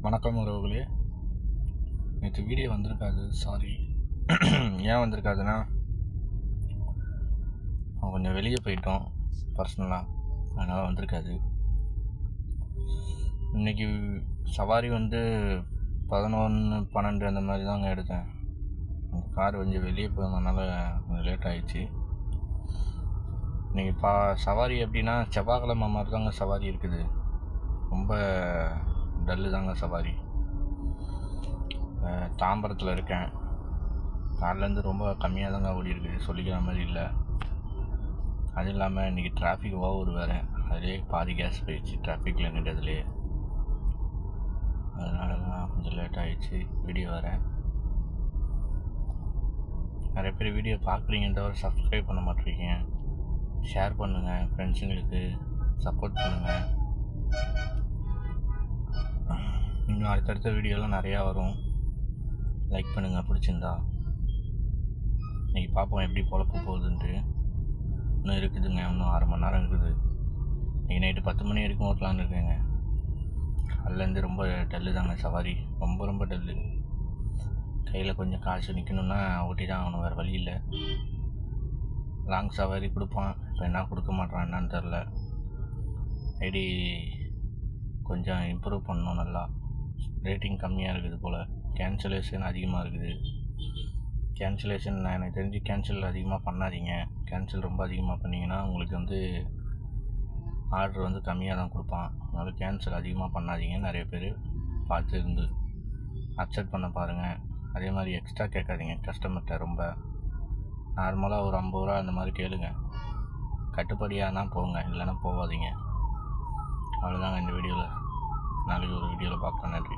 வணக்கம் உறவுகளே. நேற்று வீடியோ வந்திருக்காது, சாரி. ஏன் வந்திருக்காதுன்னா, கொஞ்சம் வெளியே போயிட்டோம் பர்சனலாக, அதனால் வந்திருக்காது. இன்றைக்கி சவாரி 11-12 அந்த மாதிரி தாங்க எடுத்தேன். அந்த கார் கொஞ்சம் வெளியே போனதுனால கொஞ்சம் லேட் ஆகிடுச்சு. இன்றைக்கி சவாரி எப்படின்னா செவ்வாய்க்கிழமை மாதிரி தாங்க சவாரி இருக்குது. ரொம்ப டல்லு தாங்க சவாரி. தாம்பரத்தில் இருக்கேன். கார்லேருந்து ரொம்ப கம்மியாக தாங்க ஓடி இருக்குது, சொல்லிக்கிற மாதிரி இல்லை. அதுவும் இல்லாமல் இன்றைக்கி டிராஃபிக் ஓவர் வேறு, அதிலே பாதி கேஸ் போயிடுச்சு டிராஃபிக்கில் நின்றதுலே. அதனால தான் கொஞ்சம் லேட் ஆகிடுச்சு வீடியோ வரேன். நிறைய பேர் வீடியோ பார்க்குறீங்கன்னு தவிர சப்ஸ்கிரைப் பண்ண மாட்டேறீங்க. ஷேர் பண்ணுங்கள், ஃப்ரெண்ட்ஸுங்களுக்கு சப்போர்ட் பண்ணுங்கள். இன்னும் அடுத்தடுத்த வீடியோலாம் நிறையா வரும். லைக் பண்ணுங்கள் பிடிச்சிருந்தா. இன்றைக்கி பார்ப்போம் எப்படி பொழப்பு போகுதுன்ட்டு. இன்னும் இருக்குதுங்க, இன்னும் 6 மணி நேரம் இருக்குது. இன்றைக்கி நைட்டு 10 மணி வரைக்கும் ஓட்டலான்னு இருக்கேங்க. அதுலேருந்து ரொம்ப டல்லு தாங்க சவாரி, ரொம்ப ரொம்ப டல்லு. கையில் கொஞ்சம் காசு நிற்கணுன்னா ஓட்டி தான் ஆகணும், வேறு வழி இல்லை. லாங் சவாரி கொடுப்பான், இப்போ என்ன கொடுக்க மாட்டான் என்னன்னு தெரில. ஐடி கொஞ்சம் இம்ப்ரூவ் பண்ணணும், நல்லா ரேட்டிங் கம்மியாக இருக்குது போல். கேன்சலேஷன் அதிகமாக இருக்குது. கேன்சலேஷன் எனக்கு தெரிஞ்சு கேன்சல் அதிகமாக பண்ணாதீங்க. கேன்சல் ரொம்ப அதிகமாக பண்ணிங்கன்னா உங்களுக்கு ஆர்டர் கம்மியாக தான் கொடுப்பான். அதனால் கேன்சல் அதிகமாக பண்ணாதீங்க. நிறைய பேர் பார்த்து இருந்து அக்செப்ட் பண்ண பாருங்கள். அதே மாதிரி எக்ஸ்ட்ரா கேட்காதீங்க கஸ்டமர்கிட்ட. ரொம்ப நார்மலாக ஒரு 50 ரூபா அந்த மாதிரி கேளுங்க. கட்டுப்படியாக தான் போங்க, இல்லைன்னா போகாதீங்க. அவ்வளோதாங்க இந்த வீடியோவில். நாளைக்கு ஒரு வீடியோவில் பார்க்கலாம். நன்றி.